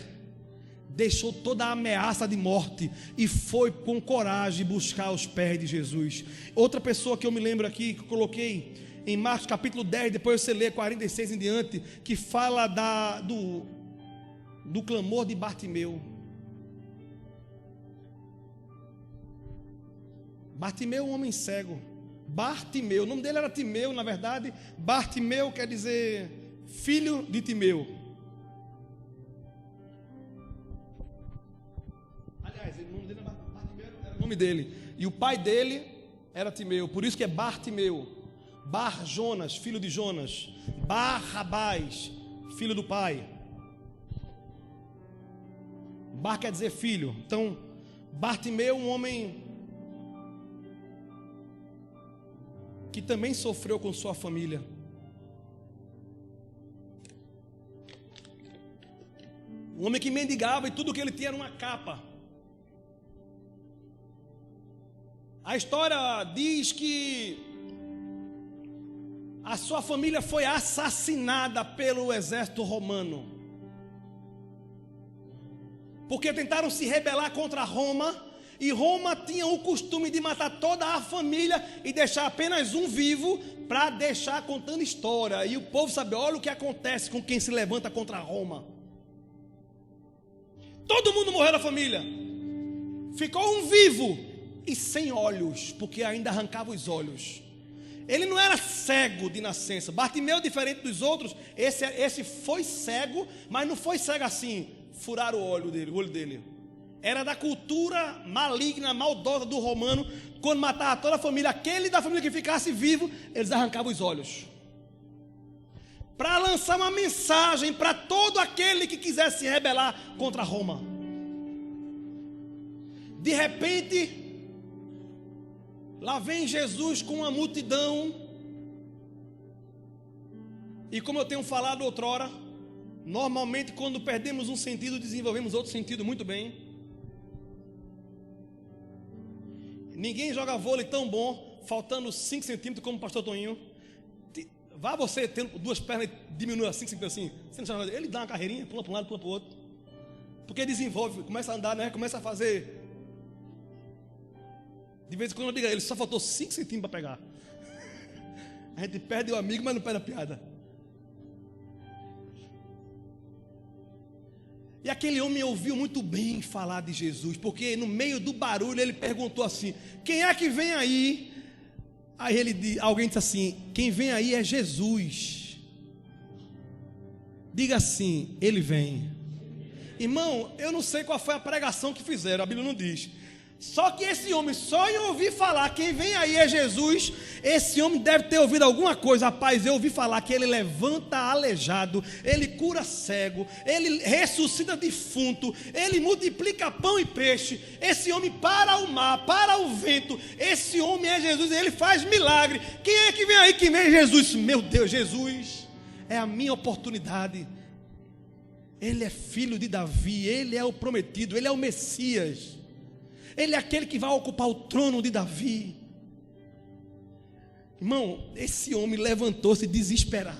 deixou toda a ameaça de morte e foi com coragem buscar os pés de Jesus. Outra pessoa que eu me lembro aqui, que eu coloquei em Marcos capítulo 10, depois você lê 46 em diante, que fala do clamor de Bartimeu. Bartimeu é um homem cego. Bartimeu, o nome dele era Timeu, na verdade. Bartimeu quer dizer filho de Timeu. Aliás, o nome dele era Bartimeu, era o nome dele. E o pai dele era Timeu, por isso que é Bartimeu. Bar Jonas, filho de Jonas. Barrabás, filho do pai. Bar quer dizer filho. Então, Bartimeu, um homem que também sofreu com sua família. Um homem que mendigava e tudo que ele tinha era uma capa. A história diz que a sua família foi assassinada pelo exército romano, porque tentaram se rebelar contra Roma. E Roma tinha o costume de matar toda a família e deixar apenas um vivo, para deixar contando história. E o povo sabe, olha o que acontece com quem se levanta contra Roma. Todo mundo morreu da família. Ficou um vivo e sem olhos, porque ainda arrancava os olhos. Ele não era cego de nascença. Bartimeu, diferente dos outros, esse foi cego, mas não foi cego assim, furaram o olho dele. Era da cultura maligna, maldosa do romano. Quando matava toda a família, aquele da família que ficasse vivo, eles arrancavam os olhos, para lançar uma mensagem para todo aquele que quisesse se rebelar contra Roma. De repente, lá vem Jesus com uma multidão. E como eu tenho falado outrora, normalmente quando perdemos um sentido, desenvolvemos outro sentido muito bem. Ninguém joga vôlei tão bom, faltando 5 centímetros como o pastor Toninho. Vá você tendo duas pernas e diminua 5 centímetros assim. Você não sabe, ele dá uma carreirinha, pula para um lado, pula para o outro. Porque desenvolve, começa a andar, né? Começa a fazer. De vez em quando eu digo a ele, só faltou 5 centímetros para pegar. A gente perde o amigo, mas não perde a piada. E aquele homem ouviu muito bem falar de Jesus, porque no meio do barulho ele perguntou assim: quem é que vem aí? Aí alguém disse assim: quem vem aí é Jesus. Diga assim: ele vem. Irmão, eu não sei qual foi a pregação que fizeram, a Bíblia não diz. Só que esse homem, só em ouvir falar quem vem aí é Jesus, esse homem deve ter ouvido alguma coisa. Rapaz, eu ouvi falar que ele levanta aleijado, ele cura cego, ele ressuscita defunto, ele multiplica pão e peixe. Esse homem para o mar, para o vento. Esse homem é Jesus, ele faz milagre. Quem é que vem aí? Quem vem é Jesus. Meu Deus, Jesus é a minha oportunidade. Ele é filho de Davi, ele é o prometido, ele é o Messias. Ele é aquele que vai ocupar o trono de Davi. Irmão, esse homem levantou-se desesperado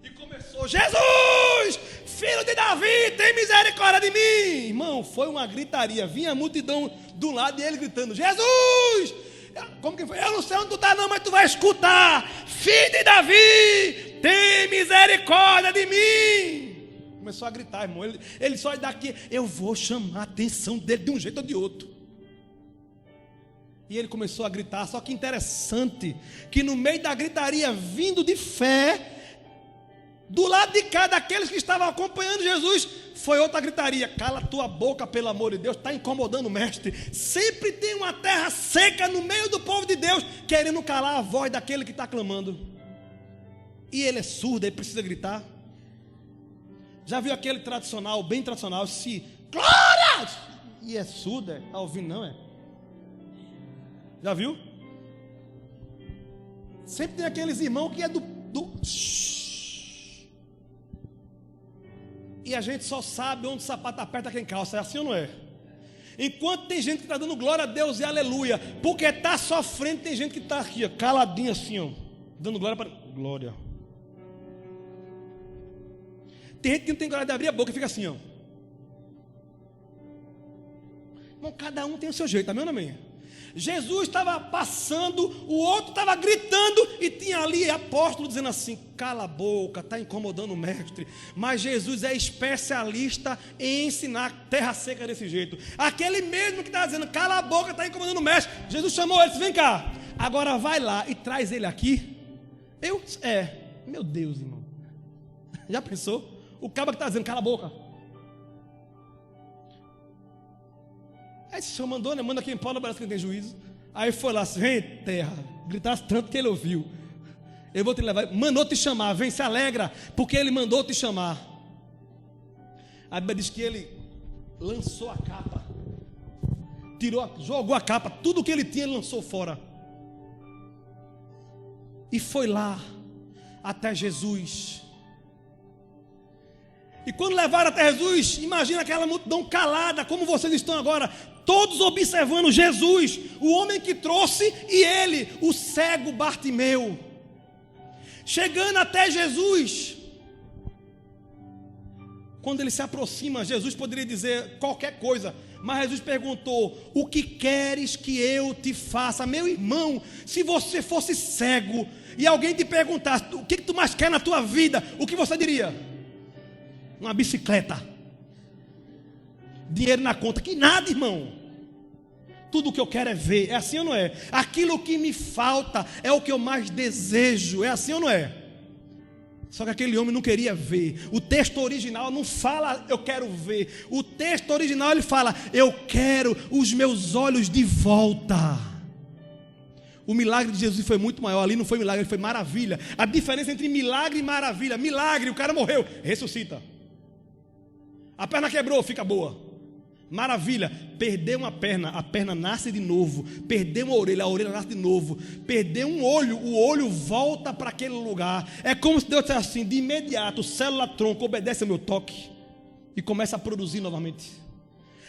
e começou: Jesus, filho de Davi, tem misericórdia de mim. Irmão, foi uma gritaria. Vinha a multidão do lado e ele gritando: Jesus, como que foi? Eu não sei onde tu está não, mas tu vai escutar. Filho de Davi, tem misericórdia de mim. Começou a gritar, irmão. Ele só daqui, eu vou chamar a atenção dele de um jeito ou de outro. E ele começou a gritar. Só que interessante, que no meio da gritaria, vindo de fé, do lado de cá, daqueles que estavam acompanhando Jesus, foi outra gritaria: cala tua boca, pelo amor de Deus, está incomodando o mestre. Sempre tem uma terra seca no meio do povo de Deus, querendo calar a voz daquele que está clamando. E ele é surdo, ele precisa gritar. Já viu aquele tradicional, bem tradicional, se glória! E é surdo, está ouvindo não, é? Já viu? Sempre tem aqueles irmãos que é do e a gente só sabe onde o sapato aperta quem calça, é assim ou não é? Enquanto tem gente que está dando glória a Deus e aleluia, porque está sofrendo, tem gente que está aqui, ó, caladinho assim, ó, dando glória para glória. Tem gente que não tem coragem de abrir a boca e fica assim, ó. Bom, cada um tem o seu jeito, amém ou não amém? Jesus estava passando, o outro estava gritando, e tinha ali apóstolo dizendo assim: cala a boca, está incomodando o mestre. Mas Jesus é especialista em ensinar terra seca desse jeito. Aquele mesmo que estava dizendo cala a boca, está incomodando o mestre, Jesus chamou ele e disse: vem cá, agora vai lá e traz ele aqui. Meu Deus, irmão, já pensou? O cabo que está dizendo cala a boca. Aí o senhor mandou, né? Manda quem pode, parece que não tem juízo. Aí foi lá, vem terra, gritasse tanto que ele ouviu. Eu vou te levar, mandou te chamar, vem, se alegra, porque ele mandou te chamar. A Bíblia diz que ele lançou a capa, jogou a capa, tudo que ele tinha ele lançou fora. E foi lá até Jesus. E quando levaram até Jesus, imagina aquela multidão calada, como vocês estão agora, todos observando Jesus, o homem que trouxe, e ele, o cego Bartimeu. Chegando até Jesus, Quando ele se aproxima, Jesus poderia dizer qualquer coisa, mas Jesus perguntou: o que queres que eu te faça? Meu irmão, se você fosse cego e alguém te perguntasse o que tu mais quer na tua vida, o que você diria? Uma bicicleta, dinheiro na conta. Que nada, irmão. Tudo o que eu quero é ver. É assim ou não é? Aquilo que me falta é o que eu mais desejo. É assim ou não é? Só que aquele homem não queria ver. O texto original não fala eu quero ver. O texto original ele fala eu quero os meus olhos de volta. O milagre de Jesus foi muito maior. Ali não foi milagre, foi maravilha. A diferença entre milagre e maravilha: milagre, o cara morreu, ressuscita. A perna quebrou, fica boa. Maravilha, perdeu uma perna, a perna nasce de novo. Perdeu uma orelha, a orelha nasce de novo. Perdeu um olho, o olho volta para aquele lugar. É como se Deus dissesse assim: de imediato, célula tronco obedece ao meu toque e começa a produzir novamente.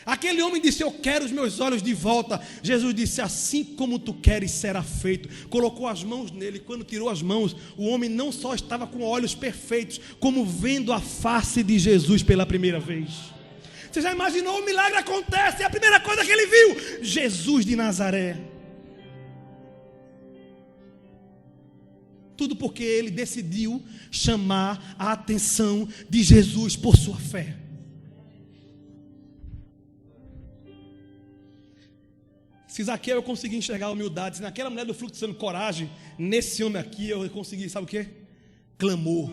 Aquele homem disse: eu quero os meus olhos de volta. Jesus disse: assim como tu queres será feito. Colocou as mãos nele. Quando tirou as mãos, o homem não só estava com olhos perfeitos, como vendo a face de Jesus pela primeira vez. Você já imaginou? O milagre acontece, a primeira coisa que ele viu: Jesus de Nazaré. Tudo porque ele decidiu chamar a atenção de Jesus por sua fé. Se Zaqueu eu consegui enxergar a humildade, se naquela mulher do fluxo de sangue coragem, nesse homem aqui eu consegui, sabe o que? Clamor.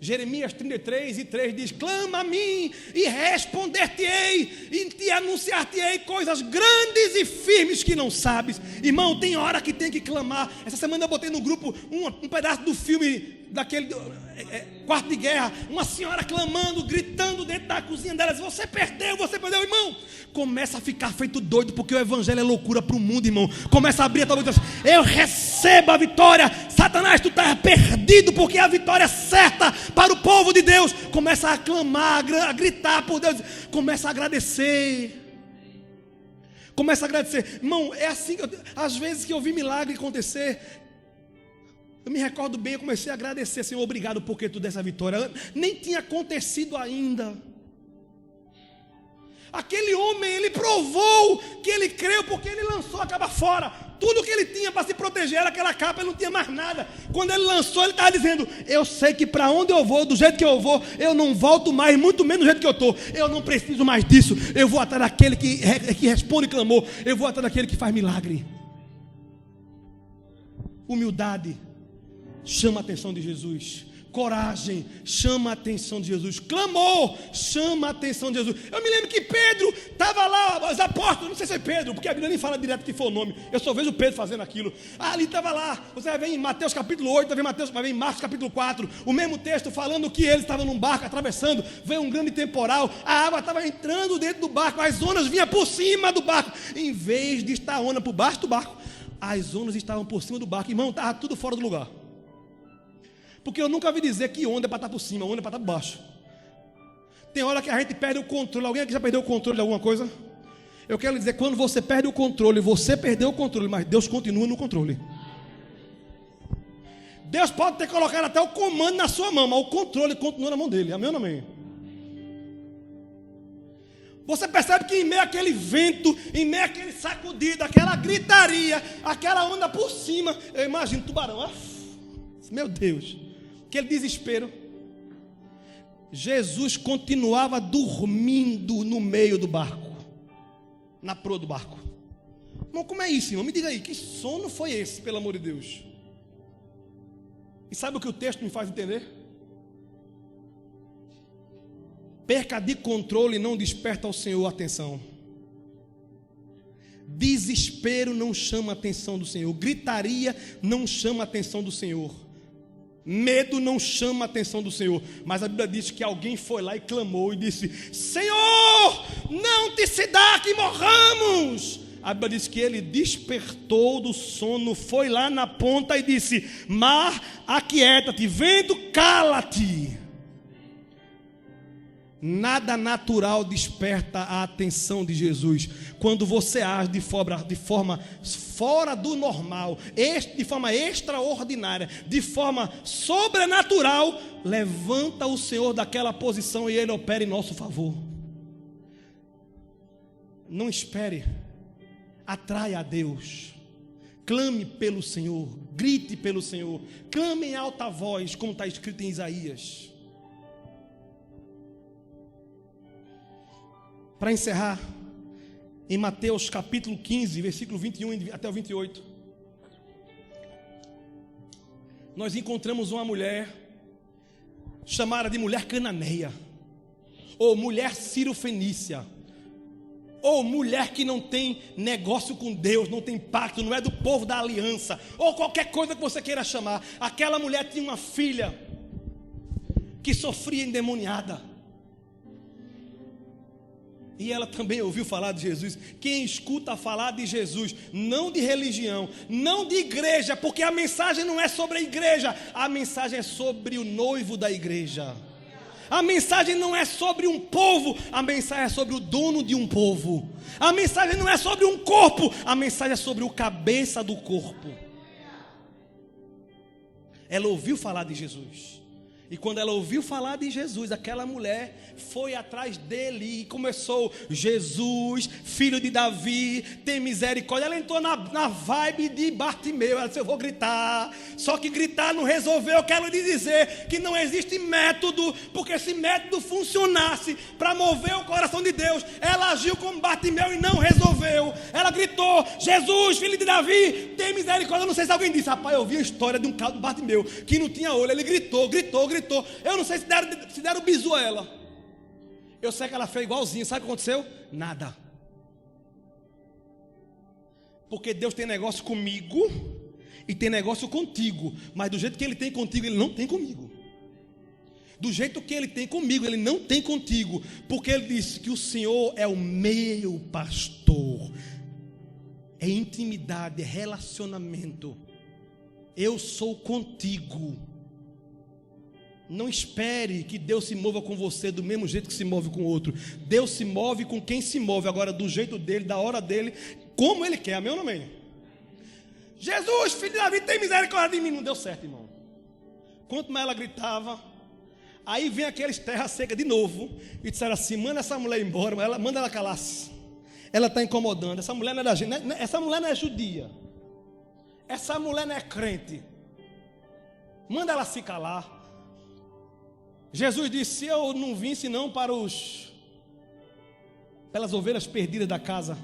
Jeremias 33:3 diz: clama a mim e responder-te-ei e te anunciar-te-ei coisas grandes e firmes que não sabes. Irmão, tem hora que tem que clamar. Essa semana eu botei no grupo um pedaço do filme daquele Quarto de Guerra, uma senhora clamando, gritando dentro da cozinha dela: você perdeu, irmão. Começa a ficar feito doido, porque o evangelho é loucura para o mundo, irmão. Começa a abrir a tua boca e diz: eu recebo a vitória. Satanás, tu estás perdido, porque a vitória é certa para o povo de Deus. Começa a clamar, a gritar por Deus. Começa a agradecer. Irmão, é assim, às vezes que eu vi milagre acontecer, eu me recordo bem, eu comecei a agradecer: Senhor, obrigado porque tu desse a vitória. Nem tinha acontecido ainda. Aquele homem, ele provou que ele creu, porque ele lançou a capa fora. Tudo que ele tinha para se proteger era aquela capa, ele não tinha mais nada. Quando ele lançou, ele estava dizendo: eu sei que para onde eu vou, do jeito que eu vou, eu não volto mais, muito menos do jeito que eu estou. Eu não preciso mais disso. Eu vou atrás daquele que responde clamor. Eu vou atrás daquele que faz milagre. Humildade chama a atenção de Jesus. Coragem chama a atenção de Jesus. Clamor chama a atenção de Jesus. Eu me lembro que Pedro estava lá, os apóstolos, não sei se é Pedro, porque a Bíblia nem fala direto que foi o nome. Eu só vejo Pedro fazendo aquilo. Ali estava lá. Você vai ver em Mateus capítulo 8, vai ver em Marcos capítulo 4, o mesmo texto falando que eles estavam num barco atravessando. Veio um grande temporal, a água estava entrando dentro do barco, as ondas vinham por cima do barco. Em vez de estar a onda por baixo do barco, as ondas estavam por cima do barco. Irmão, estava tudo fora do lugar. Porque eu nunca vi dizer que onda é para estar por cima, onda é para estar por baixo. Tem hora que a gente perde o controle. Alguém aqui já perdeu o controle de alguma coisa? Eu quero dizer, quando você perde o controle, você perdeu o controle, mas Deus continua no controle. Deus pode ter colocado até o comando na sua mão, mas o controle continua na mão dele. Amém ou não amém? Você percebe que em meio àquele vento, em meio àquele sacudido, aquela gritaria, aquela onda por cima, eu imagino tubarão. Meu Deus, aquele desespero. Jesus continuava dormindo no meio do barco, na proa do barco. Irmão, como é isso, irmão? Me diga aí, que sono foi esse, pelo amor de Deus? E sabe o que o texto me faz entender? Perca de controle não desperta ao Senhor a atenção. Desespero não chama a atenção do Senhor. Gritaria não chama a atenção do Senhor. Medo não chama a atenção do Senhor. Mas a Bíblia diz que alguém foi lá e clamou e disse: Senhor, não te se dá que morramos. A Bíblia diz que ele despertou do sono, foi lá na ponta e disse: mar, aquieta-te, vento, cala-te. Nada natural desperta a atenção de Jesus. Quando você age de forma fora do normal, de forma extraordinária, de forma sobrenatural, levanta o Senhor daquela posição e Ele opera em nosso favor. Não espere, atraia a Deus. Clame pelo Senhor, grite pelo Senhor, clame em alta voz, como está escrito em Isaías. Para encerrar, em Mateus capítulo 15, versículo 21 até o 28, nós encontramos uma mulher chamada de mulher cananeia, ou mulher cirofenícia, ou mulher que não tem negócio com Deus, não tem pacto, não é do povo da aliança, ou qualquer coisa que você queira chamar. Aquela mulher tinha uma filha que sofria endemoniada. E ela também ouviu falar de Jesus. Quem escuta falar de Jesus, não de religião, não de igreja, porque a mensagem não é sobre a igreja, a mensagem é sobre o noivo da igreja. A mensagem não é sobre um povo, a mensagem é sobre o dono de um povo. A mensagem não é sobre um corpo, a mensagem é sobre o cabeça do corpo. Ela ouviu falar de Jesus. E quando ela ouviu falar de Jesus, aquela mulher foi atrás dele e começou: Jesus, filho de Davi, tem misericórdia. Ela entrou na vibe de Bartimeu. Ela disse: eu vou gritar. Só que gritar não resolveu. Eu quero lhe dizer que não existe método, porque se método funcionasse para mover o coração de Deus, ela agiu como Bartimeu e não resolveu. Ela gritou: Jesus, filho de Davi, tem misericórdia. Eu não sei se alguém disse: rapaz, eu ouvi a história de um cara do Bartimeu que não tinha olho. Ele gritou. Eu não sei se deram bisu a ela. Eu sei que ela fez igualzinho. Sabe o que aconteceu? Nada. Porque Deus tem negócio comigo e tem negócio contigo. Mas do jeito que Ele tem contigo, Ele não tem comigo. Do jeito que Ele tem comigo, Ele não tem contigo. Porque Ele disse que o Senhor é o meu pastor. É intimidade, é relacionamento. Eu sou contigo. Não espere que Deus se mova com você do mesmo jeito que se move com o outro. Deus se move com quem se move, agora do jeito dele, da hora dele, como Ele quer. Amém ou não amém? Jesus, filho de Davi, tem misericórdia de mim. Não deu certo, irmão. Quanto mais ela gritava, aí vem aqueles terra seca de novo e disseram assim: manda essa mulher embora, manda ela calar-se. Ela está incomodando. Essa mulher não é da gente, essa mulher não é judia, essa mulher não é crente. Manda ela se calar. Jesus disse: eu não vim senão pelas ovelhas perdidas da casa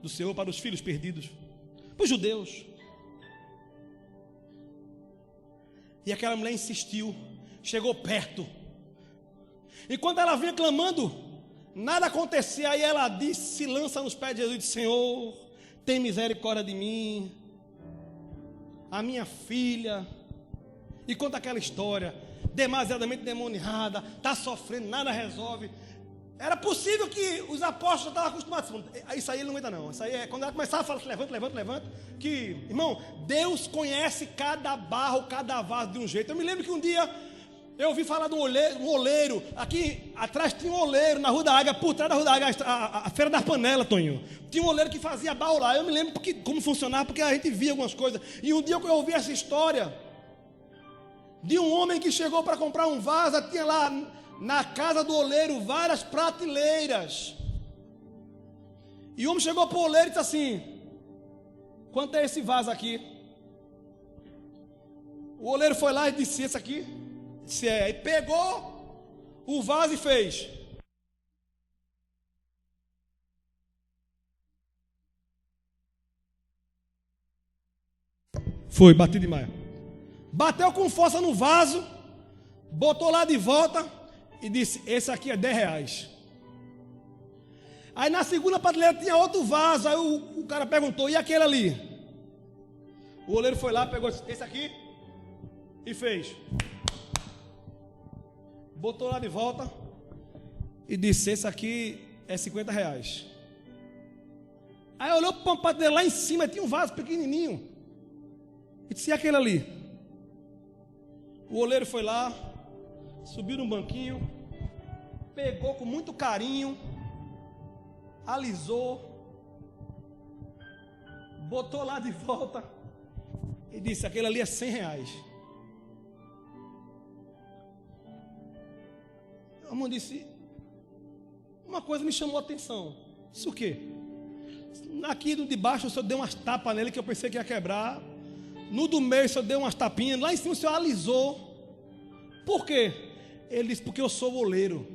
do Senhor, para os filhos perdidos, para os judeus. E aquela mulher insistiu, chegou perto, e quando ela vinha clamando, nada acontecia. Aí ela disse, se lança nos pés de Jesus e disse: Senhor, tem misericórdia de mim, a minha filha. E conta aquela história, demasiadamente endemoniada, está sofrendo, nada resolve. Era possível que os apóstolos estavam acostumados. Isso aí ele não aguenta não. Isso aí é quando ela começava a falar: levanta. Que, irmão, Deus conhece cada barro, cada vaso de um jeito. Eu me lembro que um dia eu ouvi falar de um oleiro. Aqui atrás tinha um oleiro na Rua da Águia, por trás da Rua da Águia, a Feira das Panelas, Toninho. Tinha um oleiro que fazia barro lá. Eu me lembro como funcionava, porque a gente via algumas coisas. E um dia eu ouvi essa história de um homem que chegou para comprar um vaso. Tinha lá na casa do oleiro várias prateleiras. E o homem chegou para o oleiro e disse assim: quanto é esse vaso aqui? O oleiro foi lá e disse: esse aqui? Disse: é. E pegou o vaso e fez. Foi, bati demais. Bateu com força no vaso, botou lá de volta e disse: esse aqui é R$10. Aí na segunda prateleira tinha outro vaso. Aí o cara perguntou: e aquele ali? O oleiro foi lá, pegou esse aqui e fez. Botou lá de volta e disse: esse aqui é R$50. Aí olhou para uma prateleira lá em cima, tinha um vaso pequenininho e disse: e aquele ali? O oleiro foi lá, subiu num banquinho, pegou com muito carinho, alisou, botou lá de volta e disse: aquele ali é R$100. A irmã disse: uma coisa me chamou a atenção. Isso o quê? Aqui no de baixo o senhor deu umas tapas nele que eu pensei que ia quebrar. No do meio o senhor deu umas tapinhas. Lá em cima o senhor alisou. Por quê? Ele disse: porque eu sou oleiro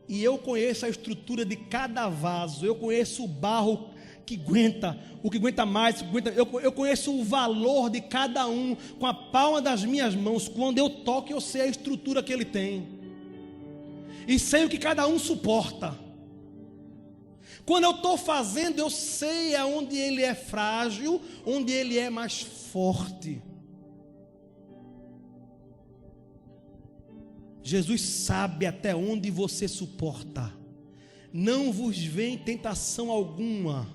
e eu conheço a estrutura de cada vaso. Eu conheço o barro que aguenta, o que aguenta mais, eu conheço o valor de cada um com a palma das minhas mãos. Quando eu toco, eu sei a estrutura que ele tem e sei o que cada um suporta. Quando eu estou fazendo, eu sei aonde ele é frágil, onde ele é mais forte. Jesus sabe até onde você suporta. Não vos vem tentação alguma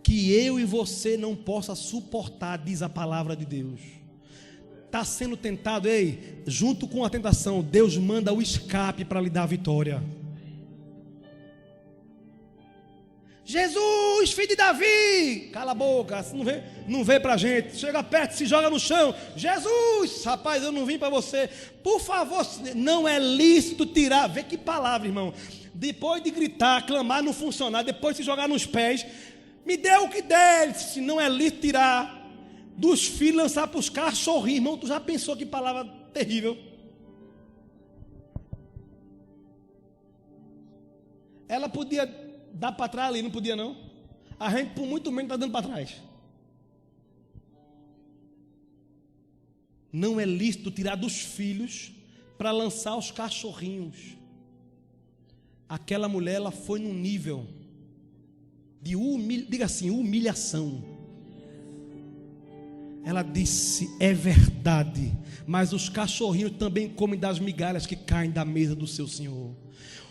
que eu e você não possa suportar, diz a palavra de Deus. Está sendo tentado, ei, junto com a tentação, Deus manda o escape para lhe dar a vitória. Jesus, filho de Davi, cala a boca, não vê pra gente, chega perto, se joga no chão. Jesus, rapaz, eu não vim para você, por favor, não é lícito tirar, vê que palavra, irmão, depois de gritar, clamar, não funcionar, depois de se jogar nos pés, me dê o que der, se não é lícito tirar dos filhos, lançar para os cachorrinhos. Irmão, tu já pensou que palavra terrível? Ela podia dar para trás ali, não podia não? A gente por muito menos está dando para trás. Não é lícito tirar dos filhos para lançar os cachorrinhos. Aquela mulher, ela foi num nível de diga assim, humilhação. Ela disse: é verdade, mas os cachorrinhos também comem das migalhas que caem da mesa do seu Senhor.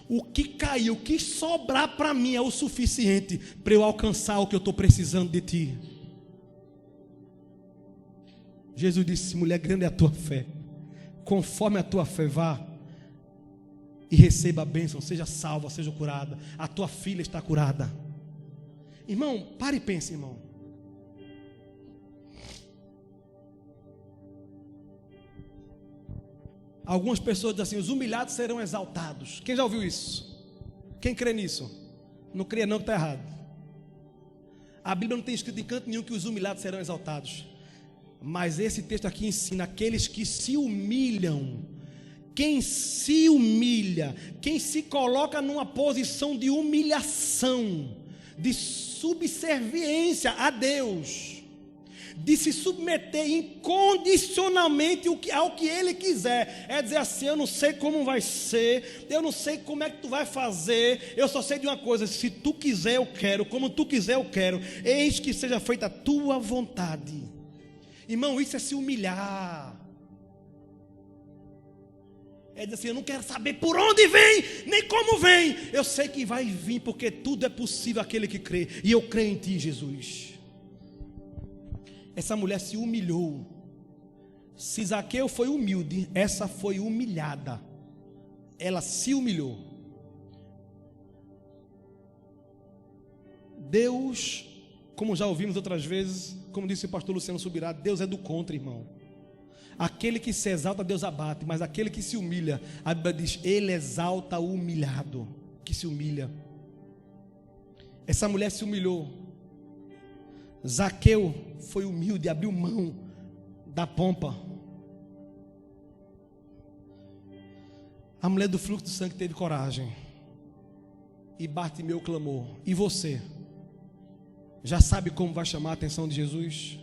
O que caiu, o que sobrar para mim é o suficiente para eu alcançar o que eu estou precisando de ti. Jesus disse: mulher, grande é a tua fé, conforme a tua fé, vá e receba a bênção, seja salva, seja curada, a tua filha está curada. Irmão, pare e pense, irmão. Algumas pessoas dizem assim: os humilhados serão exaltados. Quem já ouviu isso? Quem crê nisso? Não crê não, que está errado. A Bíblia não tem escrito em canto nenhum que os humilhados serão exaltados. Mas esse texto aqui ensina: aqueles que se humilham. Quem se humilha, quem se coloca numa posição de humilhação, de subserviência a Deus, de se submeter incondicionalmente ao que Ele quiser, é dizer assim: eu não sei como vai ser, eu não sei como é que tu vai fazer, eu só sei de uma coisa: se tu quiser eu quero, como tu quiser eu quero, eis que seja feita a tua vontade. Irmão, isso é se humilhar. É dizer assim: eu não quero saber por onde vem, nem como vem, eu sei que vai vir, porque tudo é possível aquele que crê, e eu creio em ti, Jesus. Essa mulher se humilhou. Se Zaqueu foi humilde, essa foi humilhada. Ela se humilhou. Deus, como já ouvimos outras vezes, como disse o pastor Luciano Subirá, Deus é do contra, irmão. Aquele que se exalta, Deus abate, mas aquele que se humilha, a Bíblia diz: Ele exalta o humilhado, que se humilha. Essa mulher se humilhou. Zaqueu foi humilde, abriu mão da pompa. A mulher do fluxo de sangue teve coragem, e Bartimeu clamou. E você? Já sabe como vai chamar a atenção de Jesus?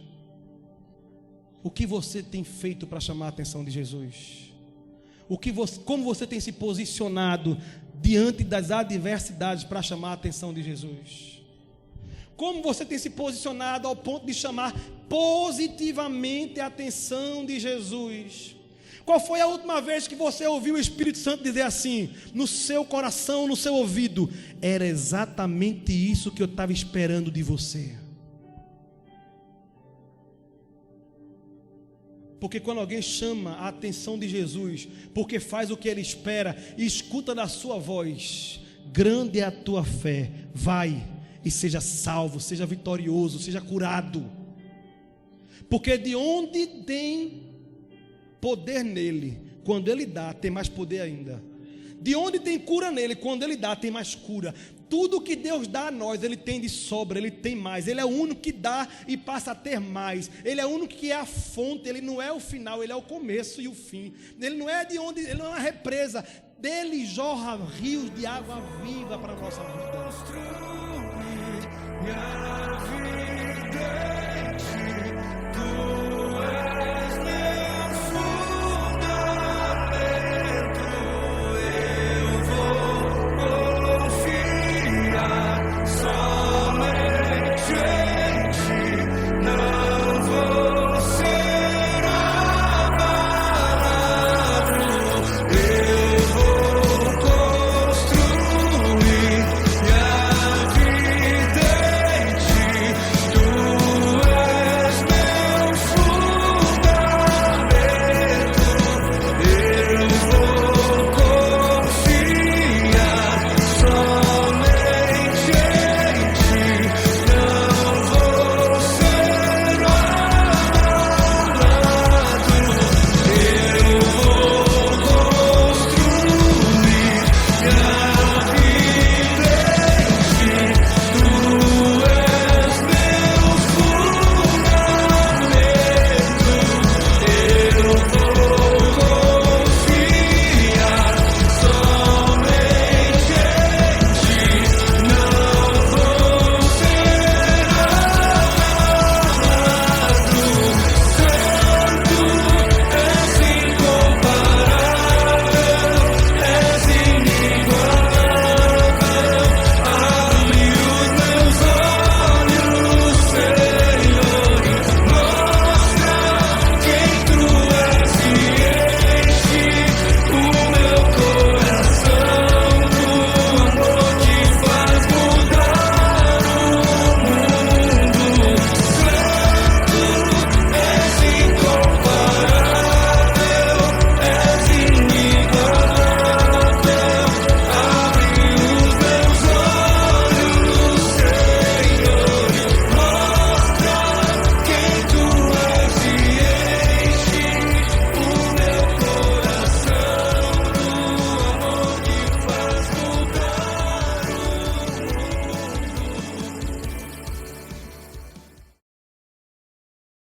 O que você tem feito para chamar a atenção de Jesus? Como você tem se posicionado diante das adversidades para chamar a atenção de Jesus? Como você tem se posicionado ao ponto de chamar positivamente a atenção de Jesus? Qual foi a última vez que você ouviu o Espírito Santo dizer assim, no seu coração, no seu ouvido: era exatamente isso que eu estava esperando de você? Porque quando alguém chama a atenção de Jesus, porque faz o que ele espera e escuta da sua voz, grande é a tua fé, vai e seja salvo, seja vitorioso, seja curado. Porque de onde tem poder nele, quando ele dá, tem mais poder ainda. De onde tem cura nele, quando ele dá, tem mais cura. Tudo que Deus dá a nós, ele tem de sobra, ele tem mais. Ele é o único que dá e passa a ter mais. Ele é o único que é a fonte, ele não é o final, ele é o começo e o fim. Ele não é de onde, ele não é uma represa. Dele jorra rios de água viva para a nossa vida.